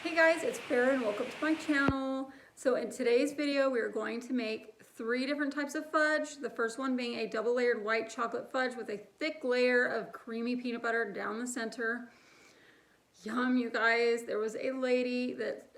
Hey guys, it's Farrah and welcome to my channel. So in today's video, we are going to make 3 different types of fudge. The first one being a double layered white chocolate fudge with a thick layer of creamy peanut butter down the center. Yum, you guys. There was a lady that,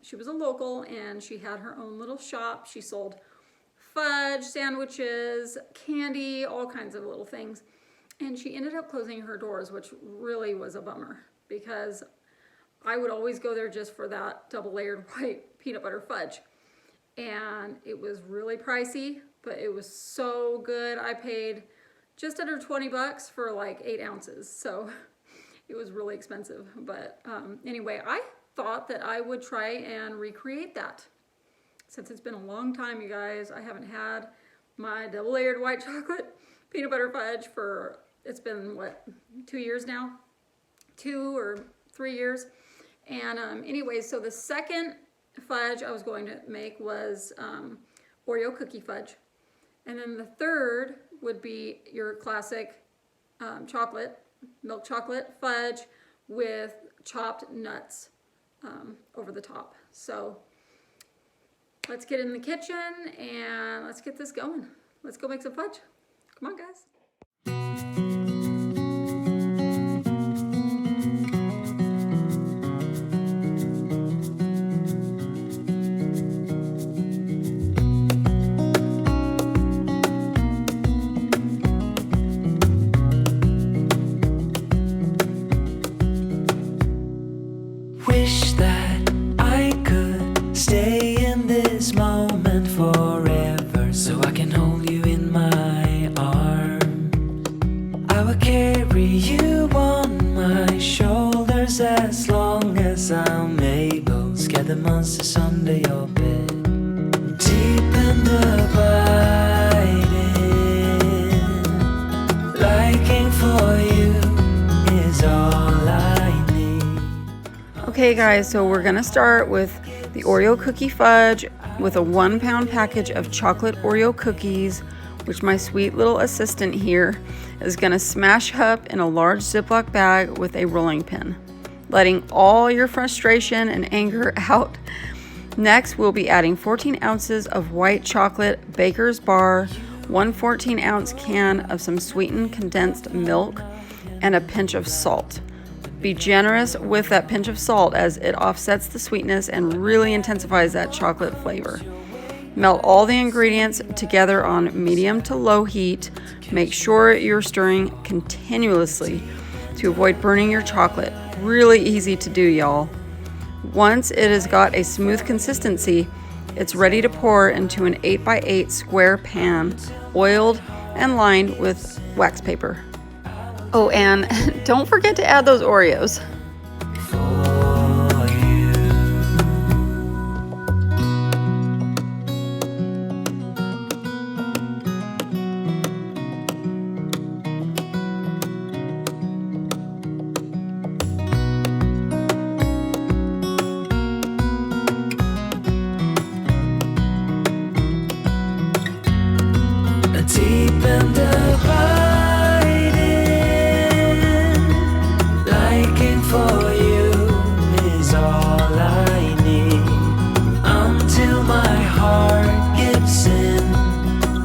she was a local and she had her own little shop. She sold fudge, sandwiches, candy, all kinds of little things. And she ended up closing her doors, which really was a bummer because I would always go there just for that double layered white peanut butter fudge. And it was really pricey, but it was so good. I paid just under 20 bucks for like 8 ounces. So it was really expensive. But anyway, I thought that I would try and recreate that. Since it's been a long time, you guys, I haven't had my double layered white chocolate peanut butter fudge for, it's been what, 2 years now? 2 or 3 years. And anyways, so the second fudge I was going to make was Oreo cookie fudge. And then the third would be your classic milk chocolate fudge with chopped nuts over the top. So let's get in the kitchen and let's get this going. Let's go make some fudge. Come on, guys. Wish that I could stay in this moment forever, so I can hold you in my arms. I will carry you on my shoulders as long as I'm able. Scare the monsters under your bed. Deep and abiding, liking for you is all I need. Okay guys, so we're gonna start with the Oreo cookie fudge with a 1-pound package of chocolate Oreo cookies, which my sweet little assistant here is gonna smash up in a large Ziploc bag with a rolling pin, letting all your frustration and anger out. Next, we'll be adding 14 ounces of white chocolate Baker's Bar, 1 14-ounce can of some sweetened condensed milk, and a pinch of salt. Be generous with that pinch of salt as it offsets the sweetness and really intensifies that chocolate flavor. Melt all the ingredients together on medium to low heat. Make sure you're stirring continuously to avoid burning your chocolate. Really easy to do, y'all. Once it has got a smooth consistency, it's ready to pour into an 8x8 square pan, oiled and lined with wax paper. Oh, and don't forget to add those Oreos. Deep and abiding, liking for you is all I need. Until my heart gives in,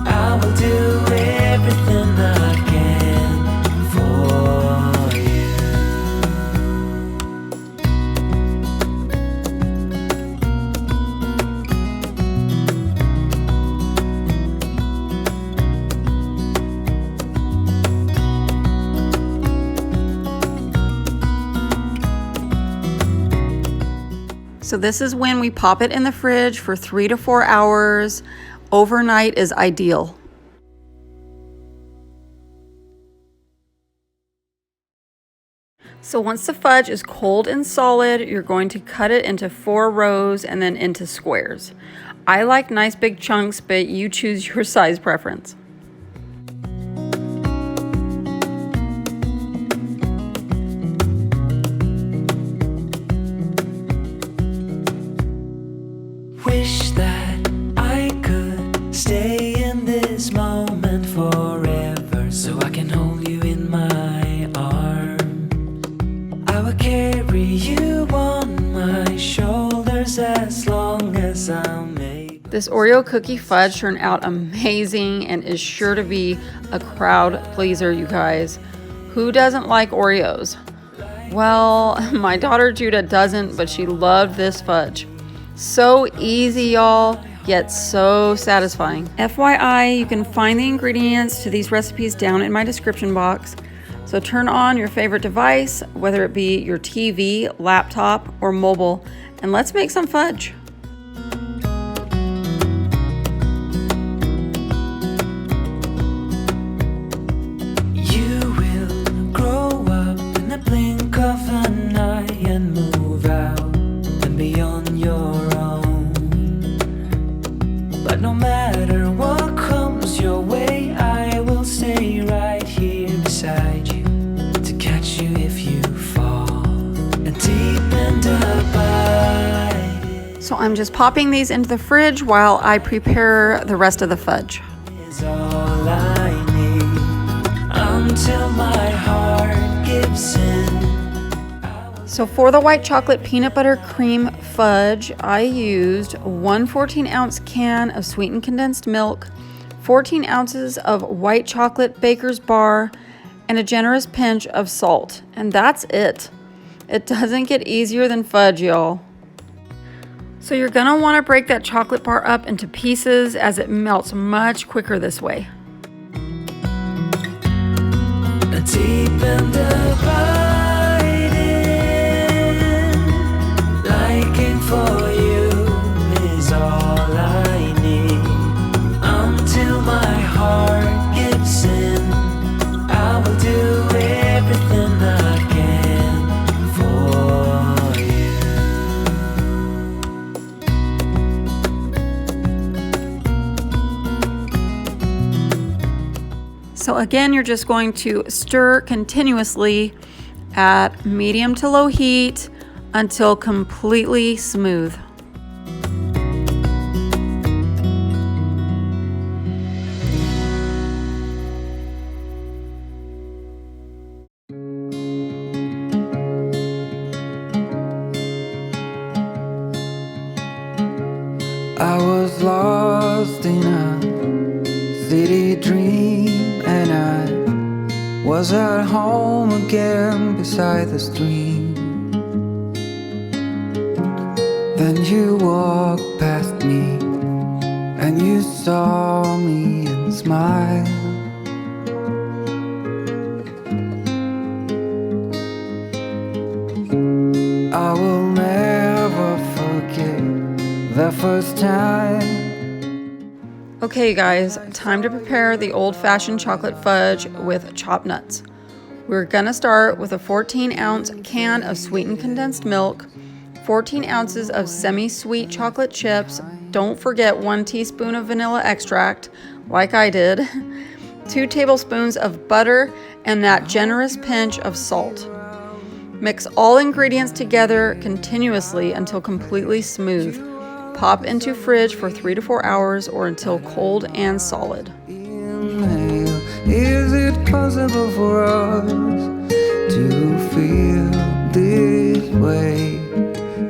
I will do everything I can for you. So this is when we pop it in the fridge for 3 to 4 hours. Overnight is ideal. So once the fudge is cold and solid, you're going to cut it into 4 rows and then into squares. I like nice big chunks, but you choose your size preference. Wish that I could stay in this moment forever, so I can hold you in my arms. I will carry you on my matters as long as I'm able. This Oreo cookie fudge turned out amazing and is sure to be a crowd pleaser, you guys. Who doesn't like Oreos? Well, my daughter Judah doesn't, but she loved this fudge. So easy, y'all, yet so satisfying. FYI, you can find the ingredients to these recipes down in my description box. So turn on your favorite device, whether it be your TV, laptop, or mobile, and let's make some fudge. You will grow up in the blink of an eye and move out and be on your own. But no matter what comes your way, I will stay right here beside you to catch you if you fall and deep and abide. So I'm just popping these into the fridge while I prepare the rest of the fudge. Is all I need until my heart gives in. So for the white chocolate peanut butter cream fudge, I used 1 14-ounce can of sweetened condensed milk, 14 ounces of white chocolate baker's bar, and a generous pinch of salt. And that's it. It doesn't get easier than fudge, y'all. So you're gonna wanna break that chocolate bar up into pieces as it melts much quicker this way. Deep and abiding, liking for you is all I need. Until my heart gives in, I will do everything I can for you. So again, you're just going to stir continuously at medium to low heat until completely smooth. I was lost in a city dream, and I was at home again beside the stream. Then you walked past me, and you saw me and smiled. I will never forget the first time. Okay, guys, time to prepare the old-fashioned chocolate fudge with chopped nuts. We're gonna start with a 14-ounce can of sweetened condensed milk, 14 ounces of semi-sweet chocolate chips, don't forget 1 teaspoon of vanilla extract, like I did, 2 tablespoons of butter, and that generous pinch of salt. Mix all ingredients together continuously until completely smooth. Pop into fridge for 3 to 4 hours or until cold and solid. Inhale. Is it possible for us to feel this way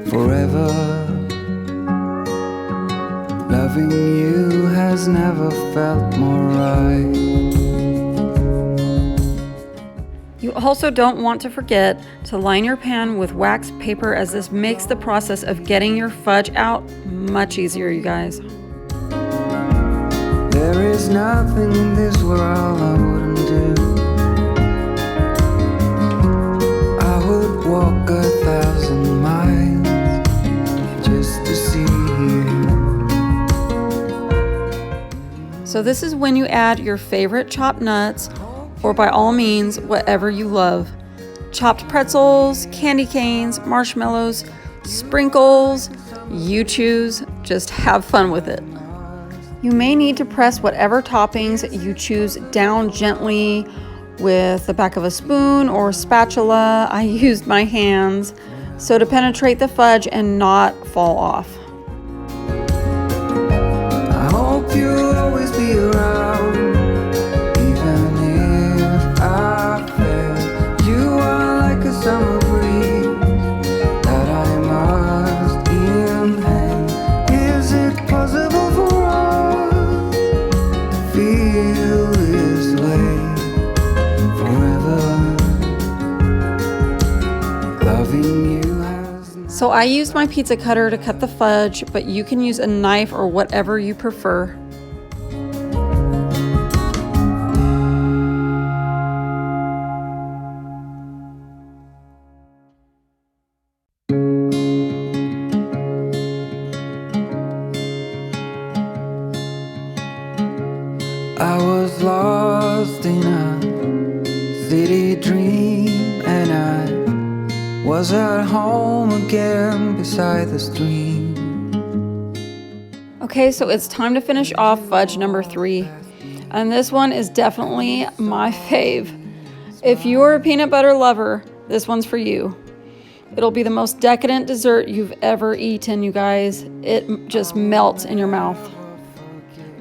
forever? Loving you has never felt more right. You also don't want to forget to line your pan with wax paper, as this makes the process of getting your fudge out much easier, you guys. There is nothing in this world I wouldn't do. I would walk 1,000 miles just to see you. So this is when you add your favorite chopped nuts, or by all means, whatever you love. Chopped pretzels, candy canes, marshmallows, sprinkles, you choose, just have fun with it. You may need to press whatever toppings you choose down gently with the back of a spoon or spatula. I used my hands so to penetrate the fudge and not fall off. I hope you'll always be around, even if I fail. You are like a summer breeze that I must inhale. So I used my pizza cutter to cut the fudge, but you can use a knife or whatever you prefer. I was lost in a city dream, and I was at home again beside the stream. Okay, so it's time to finish off fudge number 3. And this one is definitely my fave. If you're a peanut butter lover, this one's for you. It'll be the most decadent dessert you've ever eaten, you guys. It just melts in your mouth.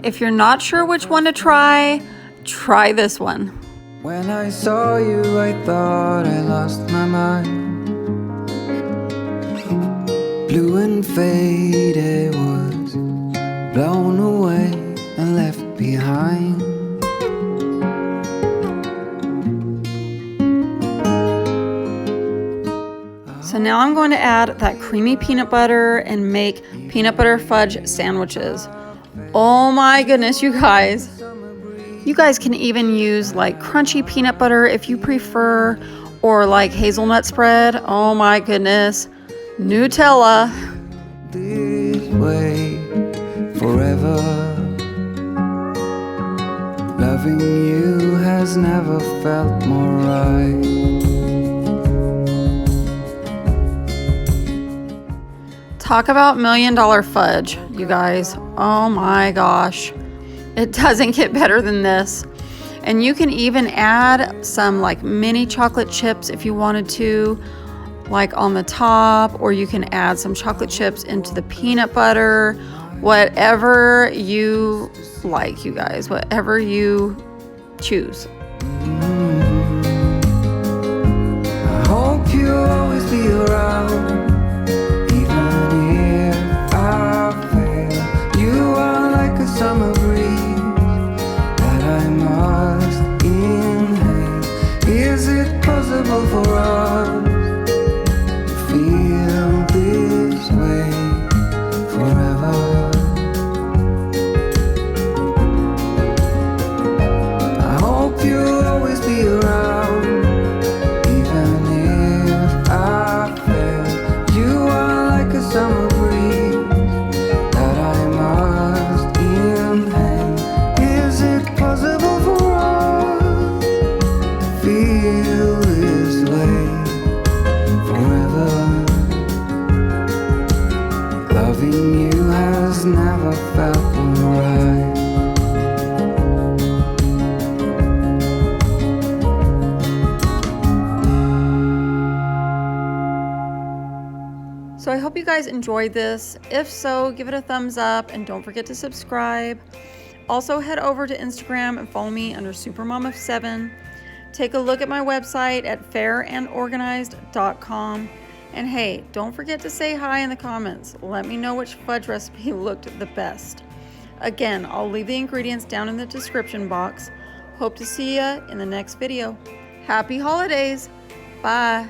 If you're not sure which one to try this one. When I saw you, I thought I lost my mind. Blue and faded was blown away and left behind. So now I'm going to add that creamy peanut butter and make peanut butter fudge sandwiches. Oh my goodness, you guys. You guys can even use like crunchy peanut butter if you prefer, or like hazelnut spread. Oh my goodness. Nutella. This way forever. Loving you has never felt more right. Talk about $1 million fudge, you guys. Oh my gosh. It doesn't get better than this. And you can even add some like mini chocolate chips if you wanted to, like on the top, or you can add some chocolate chips into the peanut butter. Whatever you like, you guys, whatever you choose. I hope you'll always be around. Summer breeze that I must inhale. Is it possible for us to feel this way forever? I hope you'll always be around, even if I fail. You are like a summer breeze that I must. Is it possible for us to feel this way forever? Loving you has never felt right. So I hope you guys enjoyed this. If so, give it a thumbs up and don't forget to subscribe. Also head over to Instagram and follow me under Supermom of 7. Take a look at my website at fairandorganized.com. And hey, don't forget to say hi in the comments. Let me know which fudge recipe looked the best. Again, I'll leave the ingredients down in the description box. Hope to see you in the next video. Happy holidays. Bye.